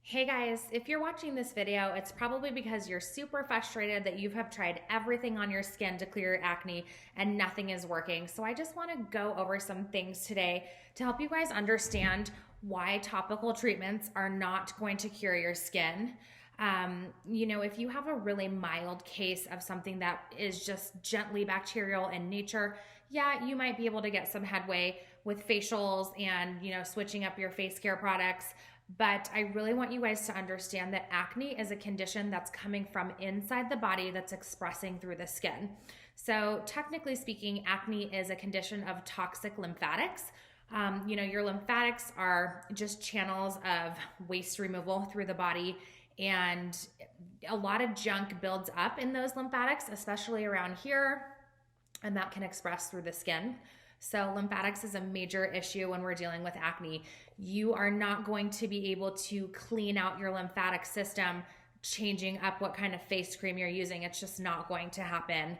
Hey guys, if you're watching this video, it's probably because you're super frustrated that you have tried everything on your skin to clear your acne and nothing is working. So I just want to go over some things today to help you guys understand why topical treatments are not going to cure your skin. If you have a really mild case of something that is just gently bacterial in nature, yeah, you might be able to get some headway with facials and, switching up your face care products. But I really want you guys to understand that acne is a condition that's coming from inside the body that's expressing through the skin. So technically speaking, acne is a condition of toxic lymphatics. Your lymphatics are just channels of waste removal through the body, and a lot of junk builds up in those lymphatics, especially around here, and that can express through the skin. So lymphatics is a major issue when we're dealing with acne. You are not going to be able to clean out your lymphatic system changing up what kind of face cream you're using. It's just not going to happen.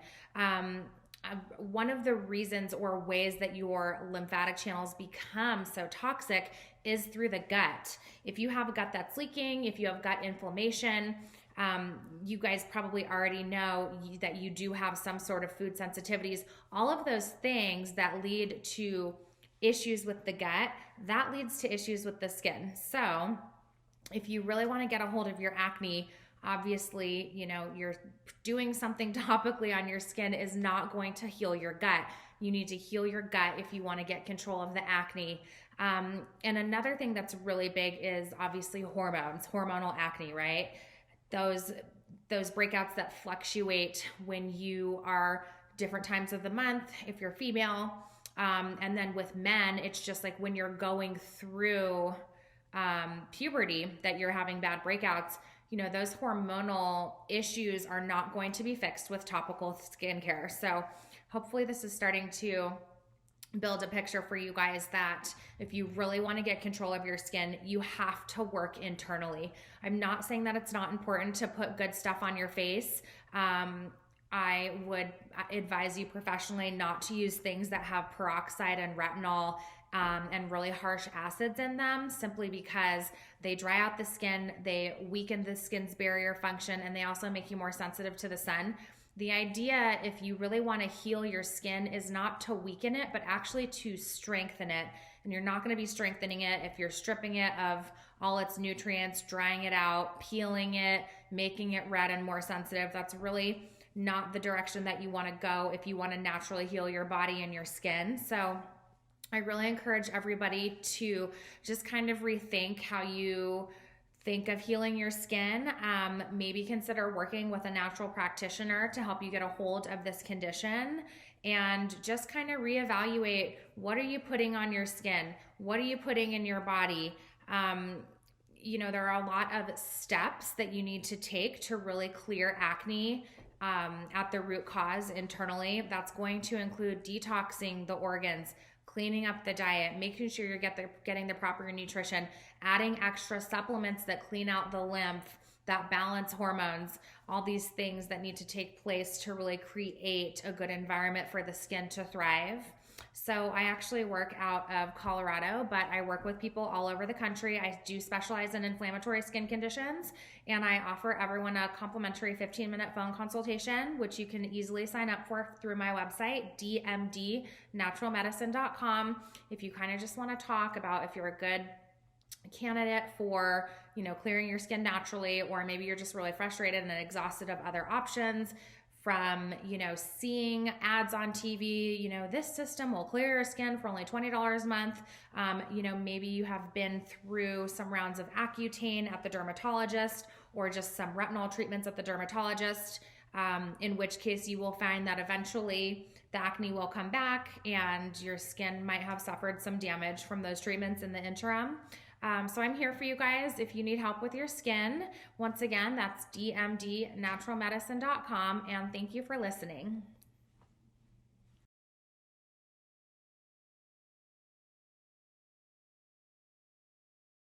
One of the reasons or ways that your lymphatic channels become so toxic is through the gut. If you have a gut that's leaking, if you have gut inflammation, you guys probably already know that you do have some sort of food sensitivities. All of those things that lead to issues with the gut, that leads to issues with the skin. So if you really want to get a hold of your acne, obviously, you're doing something topically on your skin is not going to heal your gut. You need to heal your gut if you want to get control of the acne. And another thing that's really big is obviously hormonal acne, right? Those breakouts that fluctuate when you are different times of the month, if you're female. And then with men, it's just like when you're going through puberty that you're having bad breakouts. Those hormonal issues are not going to be fixed with topical skincare. So hopefully this is starting to build a picture for you guys that if you really want to get control of your skin, you have to work internally. I'm not saying that it's not important to put good stuff on your face. I would advise you professionally not to use things that have peroxide and retinol and really harsh acids in them, simply because they dry out the skin, they weaken the skin's barrier function, and they also make you more sensitive to the sun. The idea, if you really want to heal your skin, is not to weaken it, but actually to strengthen it. And you're not going to be strengthening it if you're stripping it of all its nutrients, drying it out, peeling it, making it red and more sensitive. That's really not the direction that you want to go if you want to naturally heal your body and your skin. So I really encourage everybody to just kind of rethink how you think of healing your skin. Maybe consider working with a natural practitioner to help you get a hold of this condition, and just kind of reevaluate, what are you putting on your skin? What are you putting in your body? There are a lot of steps that you need to take to really clear acne at the root cause internally. That's going to include detoxing the organs, cleaning up the diet, making sure you're getting the proper nutrition, adding extra supplements that clean out the lymph, that balance hormones, all these things that need to take place to really create a good environment for the skin to thrive. So I actually work out of Colorado, but I work with people all over the country. I do specialize in inflammatory skin conditions, and I offer everyone a complimentary 15-minute phone consultation, which you can easily sign up for through my website, dmdnaturalmedicine.com. If you kind of just want to talk about if you're a good candidate for, clearing your skin naturally, or maybe you're just really frustrated and exhausted of other options from, seeing ads on TV, this system will clear your skin for only $20 a month. Maybe you have been through some rounds of Accutane at the dermatologist, or just some retinol treatments at the dermatologist, in which case you will find that eventually the acne will come back and your skin might have suffered some damage from those treatments in the interim. So I'm here for you guys if you need help with your skin. Once again, that's dmdnaturalmedicine.com, and thank you for listening.